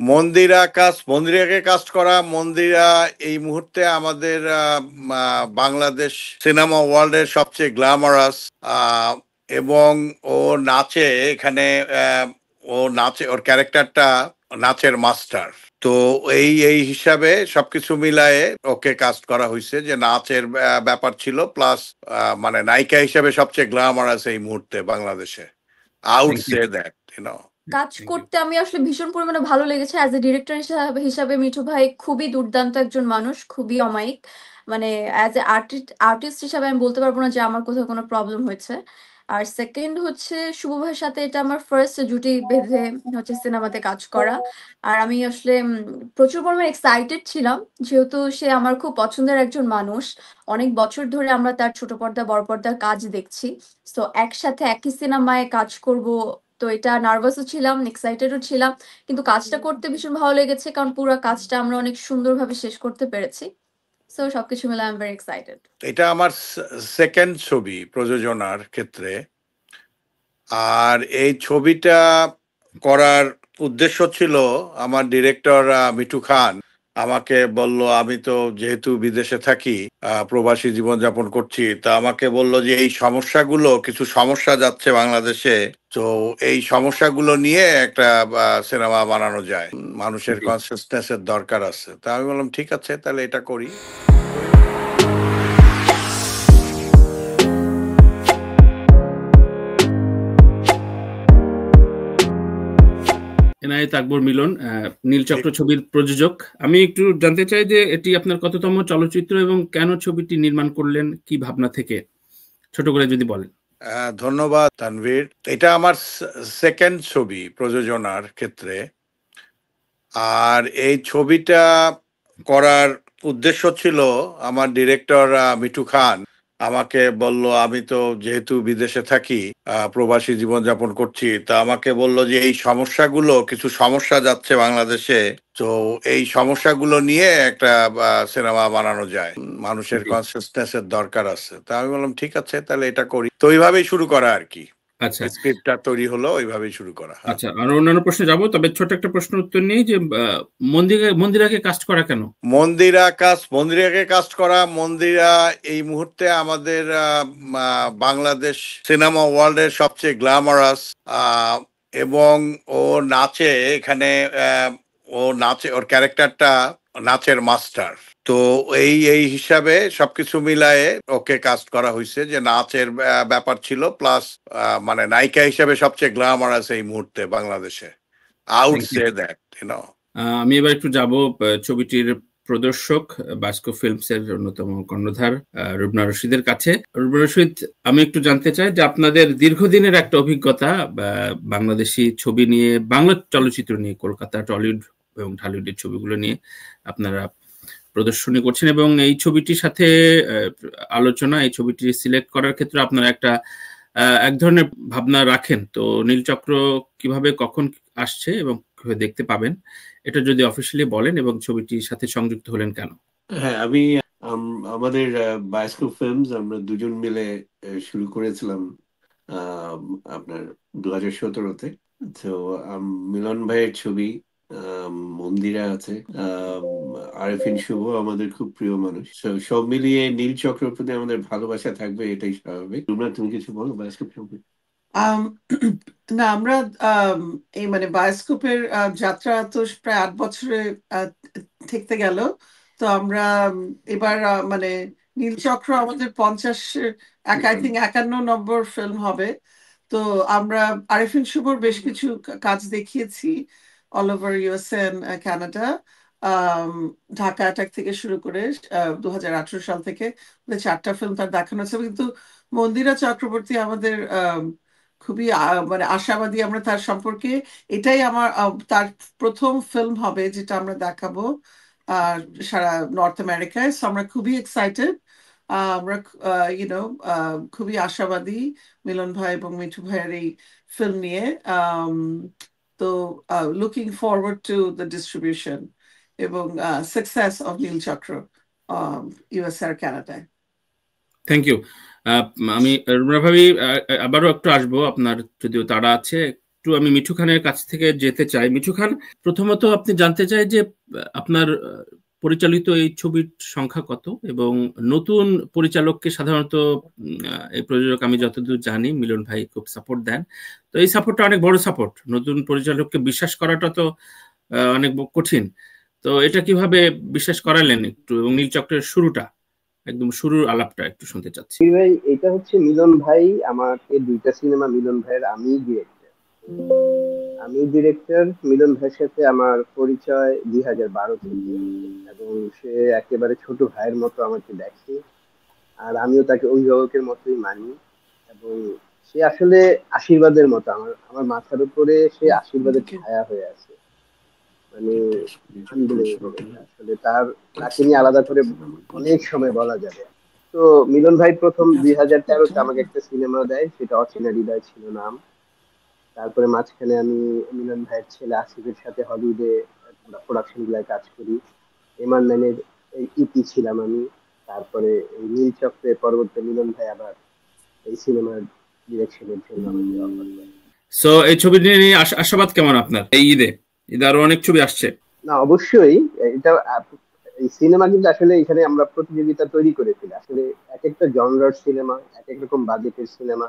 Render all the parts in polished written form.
মন্দিরাকে caste করা। মন্দিরা এই মুহূর্তে আমাদের বাংলাদেশ সিনেমা ওয়ার্ল্ডের সবচেয়ে গ্ল্যামারাস, এবং ও নাচে এখানে। ওর ক্যারেক্টারটা নাচের মাস্টার। তো এই হিসাবে সবকিছু মিলায়ে ওকে কাস্ট করা হয়েছে, যে নাচের ব্যাপার ছিল, প্লাস মানে নায়িকা হিসাবে সবচেয়ে গ্ল্যামারাস এই মুহূর্তে বাংলাদেশে। আই উড সে দ্যাট, কাজ করতে আমি আসলে ভীষণ পরিমাণে ভালো লেগেছে। অ্যাজ এ ডিরেক্টর হিসাবে মিঠু ভাই খুবই দুর্দান্ত একজন মানুষ, খুবই অমায়িক। মানে অ্যাজ এ আর্টিস্ট হিসাবে আমি বলতে পারবো না যে আমার কোথাও কোনো প্রবলেম হয়েছে। আর সেকেন্ড হচ্ছে, শুভ ভাইয়ের সাথে এটা আমার ফার্স্ট জুটি বেঁধে হচ্ছে সিনেমাতে কাজ করা। আর আমি আসলে প্রচুর পরিমাণে এক্সাইটেড ছিলাম, যেহেতু সে আমার খুব পছন্দের একজন মানুষ। অনেক বছর ধরে আমরা তার ছোট পর্দা বড় পর্দার কাজ দেখছি। তো একসাথে একই সিনেমায় কাজ করব, তো এটা নার্ভাসও ছিলাম, এক্সাইটেডও ছিলাম। কিন্তু কাজটা করতে ভীষণ ভালো লেগেছে, কারণ পুরো কাজটা আমরা অনেক সুন্দরভাবে শেষ করতে পেরেছি। সো সবকিছু মিলে আই এম ভেরি এক্সাইটেড। এটা আমার সেকেন্ড ছবি প্রযোজনার ক্ষেত্রে। আর এই ছবিটা করার উদ্দেশ্য ছিল, আমার ডিরেক্টর মিঠু খান আমাকে বলল, আমি তো যেহেতু বিদেশে থাকি, প্রবাসী জীবনযাপন করছি, তা আমাকে বলল যে এই কিছু সমস্যা যাচ্ছে বাংলাদেশে, তো এই সমস্যাগুলো নিয়ে একটা সিনেমা বানানো যায়, মানুষের কনসিয়াসনেসের দরকার আছে। তা আমি বললাম ঠিক আছে, তাহলে এটা করি। এনায়েত আকবর মিলন, নীলচক্র ছবির প্রযোজক। আমি একটু জানতে চাই যে এটি আপনার কততম চলচ্চিত্র এবং কেন ছবিটি নির্মাণ করলেন, কি ভাবনা থেকে, ছোট করে যদি বলেন। ধন্যবাদ তানভীর। এটা আমার সেকেন্ড ছবি প্রযোজনার ক্ষেত্রে। আর এই ছবিটা করার উদ্দেশ্য ছিল, আমার ডিরেক্টর মিঠু খান আমাকে বলল, আমি তো যেহেতু বিদেশে থাকি, প্রবাসী জীবনযাপন করছি, তা আমাকে বলল যে এই কিছু সমস্যা যাচ্ছে বাংলাদেশে, তো এই সমস্যাগুলো নিয়ে একটা সিনেমা বানানো যায়, মানুষের কনসিয়াসনেসের দরকার আছে। তা আমি বললাম ঠিক আছে, তাহলে এটা করি। তো ওইভাবেই শুরু করা আর কি। আচ্ছা, স্ক্রিপ্টটা তৈরি হলো, ওইভাবেই শুরু করা। আচ্ছা, আর অন্যান্য প্রশ্নে যাব, তবে ছোট একটা প্রশ্ন উত্তর নেই যে মন্দিরাকে কাস্ট করা কেন? মন্দিরাকে কাস্ট করা। মন্দিরা এই মুহূর্তে আমাদের বাংলাদেশ সিনেমা ওয়ার্ল্ডের সবচেয়ে গ্ল্যামারাস, এবং ও নাচে এখানে। ওর ক্যারেক্টারটা নাচের মাস্টার। তো এই হিসাবে সবকিছু মিলায়ে ওকে কাস্ট করা হয়েছে, যে নাচের ব্যাপার ছিল, প্লাস মানে নায়িকা হিসাবে সবচেয়ে গ্ল্যামারাস এই মুহূর্তে বাংলাদেশে। I would say that. আমি এবার একটু যাব ছবিটির প্রদর্শক, বাস্কো ফিল্মস এর অন্যতম কর্ণধার রুবনা রশিদের কাছে। রুবনা রশিদ, আমি একটু জানতে চাই যে আপনাদের দীর্ঘদিনের একটা অভিজ্ঞতা বাংলাদেশি ছবি নিয়ে, বাংলা চলচ্চিত্র নিয়ে, কলকাতা, টলিউড এবং ঢালিউডের ছবিগুলো নিয়ে আপনারা প্রদর্শনী করছেন, এবং এই ছবিটির সাথে আলোচনা, এই ছবিটি সিলেক্ট করার ক্ষেত্রে আপনারা এক ধরনের ভাবনা রাখেন। তো নীলচক্র কিভাবে, কখন আসছে এবং কিভাবে দেখতে পাবেন, এটা যদি অফিসিয়ালি বলেন, এবং ছবিটির সাথে সংযুক্ত হলেন কেন? হ্যাঁ, আমাদের বায়োস্কোপ ফিল্মস আমরা দুজন মিলে শুরু করেছিলাম আপনার 2017-তে। তো মিলন ভাইয়ের ছবি মন্দিরা আছে, আরেফিন শুভ আমাদের খুব প্রিয় মানুষ। সব মিলিয়ে নীল চক্রের প্রতি আমাদের ভালোবাসা থাকবে, এটাই স্বাভাবিক। তোমরা তুমি কিছু বলো বায়োস্কোপ সম্পর্কে? না, আমরা এই মানে বায়োস্কোপের যাত্রা তো প্রায় 8 বছরে ঠেকতে গেল। তো আমরা এবার মানে নীলচক্র আমাদের 50 আই থিঙ্ক 51 নম্বর ফিল্ম হবে। তো আমরা আরেফিন শুভর বেশ কিছু কাজ দেখিয়েছি all over USA Canada, Dhaka attack থেকে শুরু করে 2018 সাল থেকে 4টা ফিল্ম তার দেখানো হচ্ছে। কিন্তু মন্দিরা চক্রবর্তী আমাদের খুবই মানে আশাবাদী আমরা তার সম্পর্কে। এটাই আমার তার প্রথম ফিল্ম হবে যেটা আমরা দেখাবো সারা নর্থ আমেরিকায়। আমরা খুবই এক্সাইটেড, আমরা ইউনো খুবই আশাবাদী মিলন ভাই এবং মিঠু ভাইয়ের এই ফিল্ম নিয়ে। তো looking forward to the distribution এবং সাকসেস অফ নীলচক্র ইউএস আর কানাডায়। Thank you. আমি রুমনা ভাবি আবারও একটু আসবো, আপনার যদিও তাড়া আছে, একটু আমি মিঠু খানের কাছ থেকে যেতে চাই। মিঠু খান, প্রথমত আপনি জানতে চাই যে আপনার পরিচালিত এই ছবির সংখ্যা কত, এবং নতুন পরিচালককে সাধারণত এই প্রযোজক আমি যতদূর জানি মিলন ভাই খুব সাপোর্ট দেন। তো এই সাপোর্টটা অনেক বড় সাপোর্ট, নতুন পরিচালককে বিশ্বাস করাটা তো অনেক কঠিন। তো এটা কিভাবে বিশ্বাস করালেন একটু, এবং নীলচক্রের শুরুটা, একদম শুরুর আলাপটা একটু শুনতে চাচ্ছি। ভাই, এটা হচ্ছে মিলন ভাই আমাকে দুইটা সিনেমা, মিলন ভাইয়ের আমি ডিরেক্টর। মিলন ভাইয়ের সাথে আমার পরিচয় 2012 থেকে, এবং সে একেবারে ছোট ভাইয়ের মতো আমাকে দেখে, আর আমিও তাকে অভিভাবকের মতোই মানি। এবং সে আসলে আশীর্বাদের মতো, আমার মাথার উপরে সে আশীর্বাদের ছায়া হয়ে আছে। মানে আনবিলিভেবল, আসলে তাকে নিয়ে আলাদা করে অনেক সময় বলা যাবে। তো মিলন ভাই প্রথম 2013-তে আমাকে একটা সিনেমা দেয়, সেটা অচেনা হৃদয় ছিল নাম। তারপরে মাঝখানে আমি মিলন ভাইয়ের ছেলে আসিফের সাথে হলিউডে প্রোডাকশন গুলায় কাজ করি। এমান ম্যানের ইপি ছিলাম আমি। তারপরে এই নীলচক্রে পরবর্তী মিলন ভাই আবার এই সিনেমার ডিরেকশনের জন্য আমাকে অফার করে। সো এই ছবি নিয়ে আশাবাদ কেমন আপনার? এই ঈদে আরো অনেক ছবি আসছে। না, অবশ্যই এটা এই সিনেমা কিন্তু আসলে এখানে আমরা প্রতিযোগিতা তৈরি করেছি। আসলে এক একটা জনরার সিনেমা, এক এক রকম বাজেটের সিনেমা,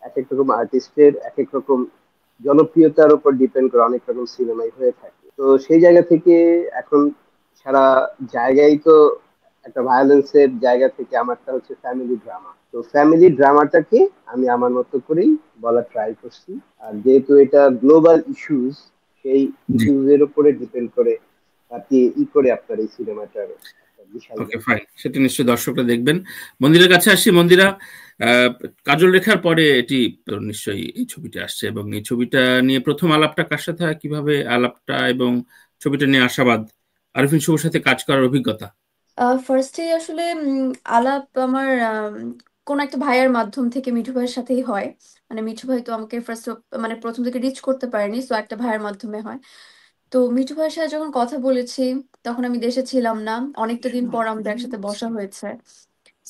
এক এক রকম আর্টিস্টের এক এক রকম জনপ্রিয়তার উপর ডিপেন্ড করে অনেক রকম সিনেমাই হয়ে থাকে। তো সেই জায়গা থেকে এখন সারা জায়গায় তো একটা ভায়োলেন্সের জায়গা থেকে আমারটা হচ্ছে ফ্যামিলি ড্রামা। তো ফ্যামিলি ড্রামাটাকে আমি আমার মতো করেই বলা ট্রাই করছি। আর যেহেতু এটা গ্লোবাল ইস্যুস, সেই ইস্যুজ এর উপরে ডিপেন্ড করে আপনি করে আপনার এই সিনেমাটার বিশাল। ওকে, ফাইন, সেটা নিশ্চয়ই দর্শকরা দেখবেন। মন্দিরের কাছে আসি। মন্দিরা, কাজল রেখার পরে এটি নিশ্চয়ই এই ছবিটা আসছে, এবং এই ছবিটা নিয়ে প্রথম আলাপটা কার সাথে হয়, কিভাবে আলাপটা, এবং ছবিটা নিয়ে আশাবাদ, আরিফিন শুভর সাথে কাজ করার অভিজ্ঞতা? ফার্স্টে আসলে আলাপ আমার কোন একটা ভাইয়ের মাধ্যম থেকে মিঠু ভাইয়ের সাথেই হয়। মানে মিঠু ভাই তো আমাকে ফার্স্ট মানে প্রথম থেকে রিচ করতে পারেনি, সো একটা ভাইয়ের মাধ্যমে হয়। তো মিঠু ভাইয়ের সাথে যখন কথা বলেছি, তখন আমি দেশে ছিলাম না, অনেকটা দিন পর আমাদের একসাথে বসা হয়েছে।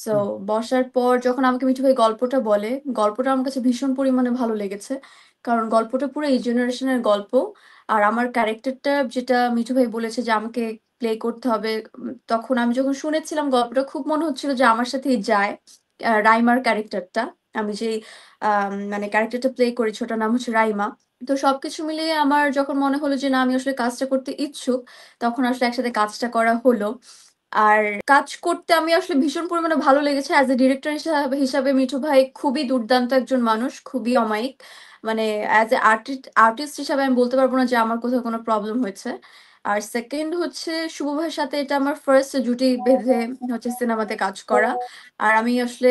সো বসার পর যখন আমাকে মিঠু ভাই গল্পটা বলে, গল্পটা আমার কাছে ভীষণ পরিমাণে ভালো লেগেছে, কারণ গল্পটা পুরো এই জেনারেশনের গল্প। আর আমার ক্যারেক্টারটা যেটা মিঠু ভাই বলেছে যে আমাকে প্লে করতে হবে, তখন আমি যখন শুনেছিলাম গল্পটা খুব মনে হচ্ছিল যে আমার সাথেই যায়। রাইমার ক্যারেক্টারটা, আমি যে মানে ক্যারেক্টারটা প্লে করেছি ওটার নাম হচ্ছে রাইমা। তো সবকিছু মিলিয়ে আমার যখন মনে হলো যে না, আমি আসলে কাজটা করতে ইচ্ছুক, তখন আসলে একসাথে কাজটা করা হলো। আর কাজ করতে আমি আসলে ভীষণ পরিমাণে ভালো লেগেছে। অ্যাজ এ ডিরেক্টর হিসাবে মিঠু ভাই খুবই দুর্দান্ত একজন মানুষ, খুবই অমায়িক। মানে অ্যাজ এ আর্টিস্ট হিসাবে আমি বলতে পারবো না যে আমার কোথাও কোনো প্রবলেম হয়েছে। আর সেকেন্ড হচ্ছে, শুভ ভাইয়ের সাথে এটা আমার ফার্স্ট জুটি বেঁধে হচ্ছে সিনেমাতে কাজ করা। আর আমি আসলে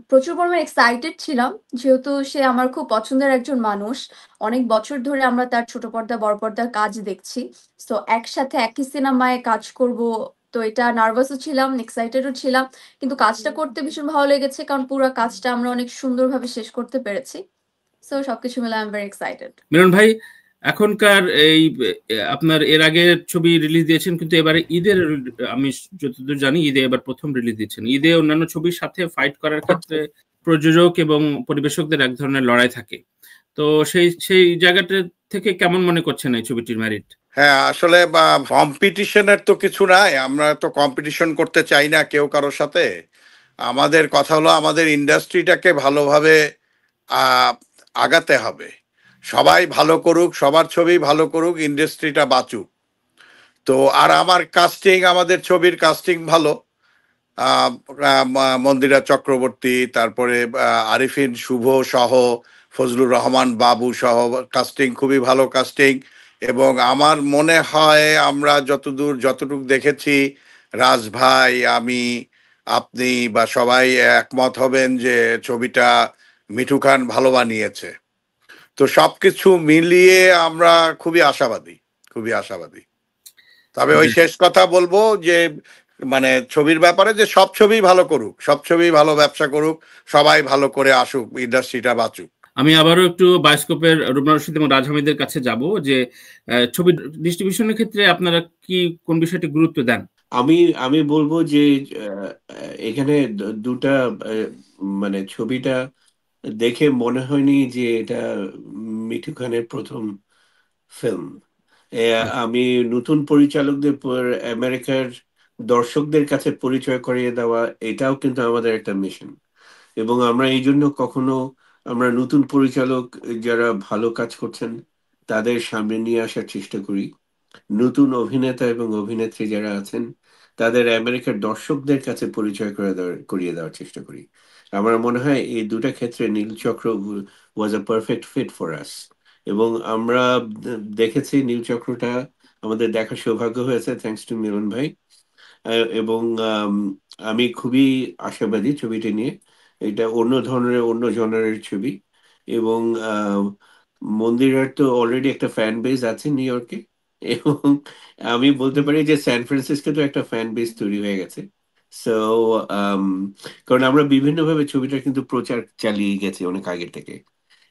প্রচুর পরিমাণে এক্সাইটেড ছিলাম, যেহেতু সে আমার খুব পছন্দের একজন মানুষ। অনেক বছর ধরে আমরা তার ছোট পর্দা বড় পর্দার কাজ দেখছি। তো একসাথে একই সিনেমায় কাজ করব, তো এটা নার্ভাসও ছিলাম, এক্সাইটেডও ছিলাম। কিন্তু কাজটা করতে ভীষণ ভালো লেগেছে, কারণ পুরো কাজটা আমরা অনেক সুন্দরভাবে শেষ করতে পেরেছি। সো সবকিছু মিলে আই এম ভেরি এক্সাইটেড। মিলন ভাই, এখনকার এই আপনার এর আগে ছবি রিলিজ দিয়েছেন, কিন্তু এবারে ঈদের, আমি যতদূর জানি ঈদে এবার প্রথম রিলিজ দিচ্ছেন। ঈদে অন্যান্য ছবির সাথে ফাইট করার ক্ষেত্রে প্রযোজক এবং পরিবেশকদের এক ধরনের লড়াই থাকে। তো সেই জায়গাটা থেকে কেমন মনে করছেন এই ছবিটির মেরিট? হ্যাঁ, আসলে কম্পিটিশনের তো কিছু নাই, আমরা তো কম্পিটিশন করতে চাই না কেউ কারোর সাথে। আমাদের কথা হলো আমাদের ইন্ডাস্ট্রিটাকে ভালোভাবে আগাতে হবে। সবাই ভালো করুক, সবার ছবি ভালো করুক, ইন্ডাস্ট্রিটা বাঁচুক। তো আর আমাদের ছবির কাস্টিং ভালো। মন্দিরা চক্রবর্তী, তারপরে আরিফিন শুভ সহ, ফজলুর রহমান বাবু সহ কাস্টিং খুবই ভালো কাস্টিং। এবং আমার মনে হয় আমরা যতটুকু দেখেছি, রাজ ভাই, আমি, আপনি বা সবাই একমত হবেন যে ছবিটা মিঠু খান ভালো বানিয়েছে। তো সবকিছু মিলিয়ে আমরা খুবই আশাবাদী। তবে ওই শেষ কথা বলবো যে মানে ছবির ব্যাপারে, যে সব ছবি ভালো করুক, সব ছবি ভালো ব্যবসা করুক, সবাই ভালো করে আসুক, ইন্ডাস্ট্রিটা বাঁচুক। আমি আবারও একটু বায়োস্কোপের রুবনা রশিদ এবং রাজ হামিদের কাছে যাব, যে ছবির ডিস্ট্রিবিউশনের ক্ষেত্রে আপনারা কোন বিষয়টি গুরুত্ব দেন? আমি বলবো যে এখানে দুটা মানে ছবিটা দেখে মনে হয়নি যে এটা মিঠু খানের প্রথম ফিল্ম। আমি নতুন পরিচালকদের আমেরিকার দর্শকদের কাছে পরিচয় করিয়ে দেওয়া, এটাও কিন্তু আমাদের একটা মিশন। এবং আমরা এই জন্য কখনো আমরা নতুন পরিচালক যারা ভালো কাজ করছেন তাদের সামনে নিয়ে আসার চেষ্টা করি। নতুন অভিনেতা এবং অভিনেত্রী যারা আছেন তাদের আমেরিকার দর্শকদের কাছে পরিচয় করিয়ে দেওয়ার চেষ্টা করি। আমার মনে হয় এই দুটা ক্ষেত্রে নীলচক্র was a perfect fit for us. এবং আমরা দেখেছি নীলচক্রটা আমাদের দেখার সৌভাগ্য হয়েছে থ্যাঙ্কস টু মিলন ভাই। এবং আমি খুবই আশাবাদী ছবিটি নিয়ে। এটা অন্য ধরনের, অন্য জনারের ছবি। এবং মন্দিরের তো অলরেডি একটা ফ্যান বেস আছে নিউ ইয়র্কে। এবং আমি বলতে পারি যে স্যান ফ্রান্সিসকো তো একটা ফ্যান বেস তৈরি হয়ে গেছে। সো কারণ আমরা বিভিন্নভাবে ছবিটা কিন্তু প্রচার চালিয়ে গেছি অনেক আগে থেকে।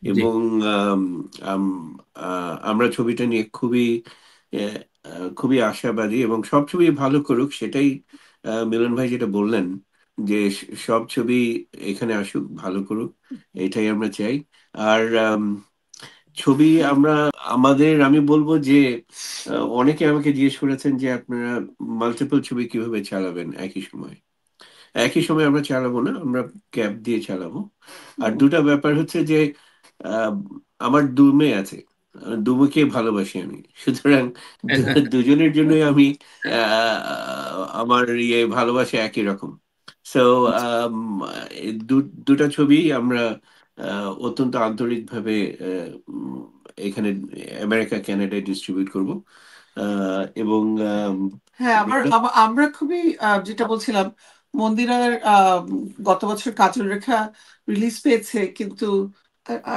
জি। এবং আম, আম, আমরা ছবিটা নিয়ে খুবই খুবই আশাবাদী, এবং সব ছবি ভালো করুক সেটাই। মিলন ভাই যেটা বললেন যে সব ছবি এখানে আসুক, ভালো করুক, এটাই আমরা চাই। আর ছবি আমরা আমাদের, আমি বলবো যে অনেকে আমাকে জিজ্ঞেস করেছেন যে আপনারা মাল্টিপল ছবি কিভাবে চালাবেন একই সময়। একই সময় আমরা চালাবো না, আমরা ক্যাব দিয়ে চালাবো। আর দুটা ব্যাপার হচ্ছে যে আহ, আমার দু মেয়ে আছে, দুমুখে ভালোবাসি আমি, সুতরাং দুজনের জন্যই আমি আমার ভালোবাসা একই রকম। সো দুটা ছবি আমরা অত্যন্ত আন্তরিকভাবে এখানে আমেরিকা কানাডায় ডিস্ট্রিবিউট করব। এবং হ্যাঁ, আমরা খুবই যেটা বলছিলাম, মন্দিরার গত বছর কাজল রেখা রিলিজ পেয়েছে, কিন্তু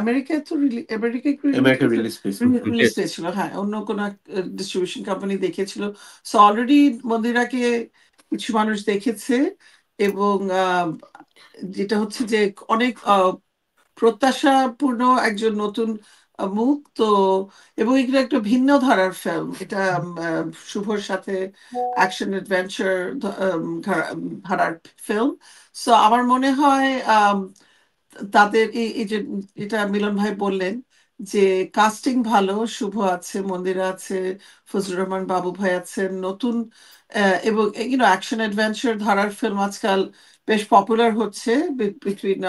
আমেরিকায় তো আমেরিকায় আমেরিকা রিলিজ পেয়েছে। রিলিজ পেয়েছিল। হ্যাঁ, অন্য কোনো ডিস্ট্রিবিউশন কোম্পানি দেখেছিল। সো অলরেডি মন্দিরাকে কিছু মানুষ দেখেছে, এবং যেটা হচ্ছে যে অনেক প্রত্যাশাপূর্ণ একজন নতুন মুখ তো, এবং এগুলো একটা ভিন্ন ধারার ফিল্ম। এটা শুভর সাথে অ্যাকশন অ্যাডভেঞ্চার ধারার ফিল্ম। সো আমার মনে হয় তাদের এই যে এটা মিলন ভাই বললেন যে কাস্টিং ভালো, শুভ আছে, মন্দিরা আছে, ফজলুর রহমান বাবু ভাই আছেন, নতুন এবং অ্যাকশন অ্যাডভেঞ্চার ধারার ফিল্ম আজকাল বেশ পপুলার হচ্ছে বিটুইন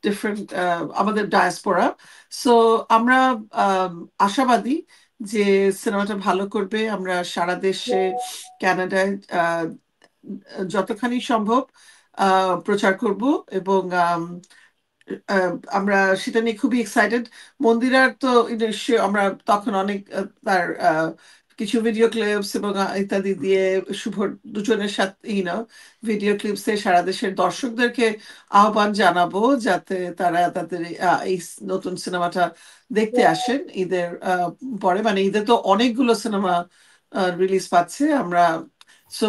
ডিফারেন্ট আমাদের ডায়াসপোরা। সো আমরা আশাবাদী যে সিনেমাটা ভালো করবে। আমরা সারা দেশে, কানাডায় যতখানি সম্ভব প্রচার করব, এবং আমরা সেটা নিয়ে খুবই এক্সাইটেড। মন্দিরার তো আমরা তখন অনেক তার কিছু ভিডিও ক্লিপস এবং ইত্যাদি দিয়ে শুভ দুজনের সাথে ভিডিও ক্লিপসে সারা দেশের দর্শকদেরকে আহ্বান জানাবো যাতে তারা তাদের এই নতুন সিনেমাটা দেখতে আসেন ঈদের পরে। মানে ঈদে তো অনেকগুলো সিনেমা রিলিজ পাচ্ছে। আমরা সো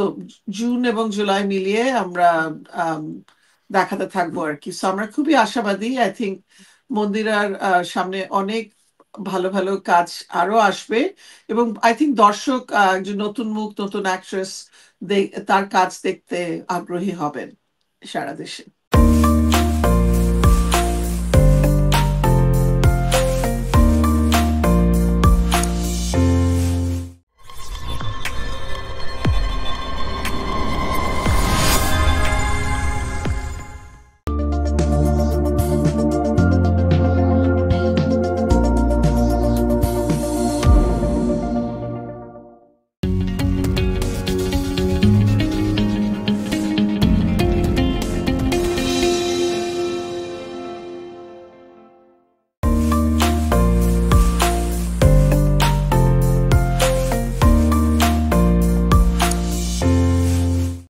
জুন এবং জুলাই মিলিয়ে আমরা দেখাতে থাকবো আর কি। সো আমরা খুবই আশাবাদী। আই থিঙ্ক মন্দিরার সামনে অনেক ভালো ভালো কাজ আরো আসবে, এবং আই থিঙ্ক দর্শক একজন নতুন মুখ, নতুন অ্যাক্ট্রেস তার কাজ দেখতে আগ্রহী হবেন সারা দেশে।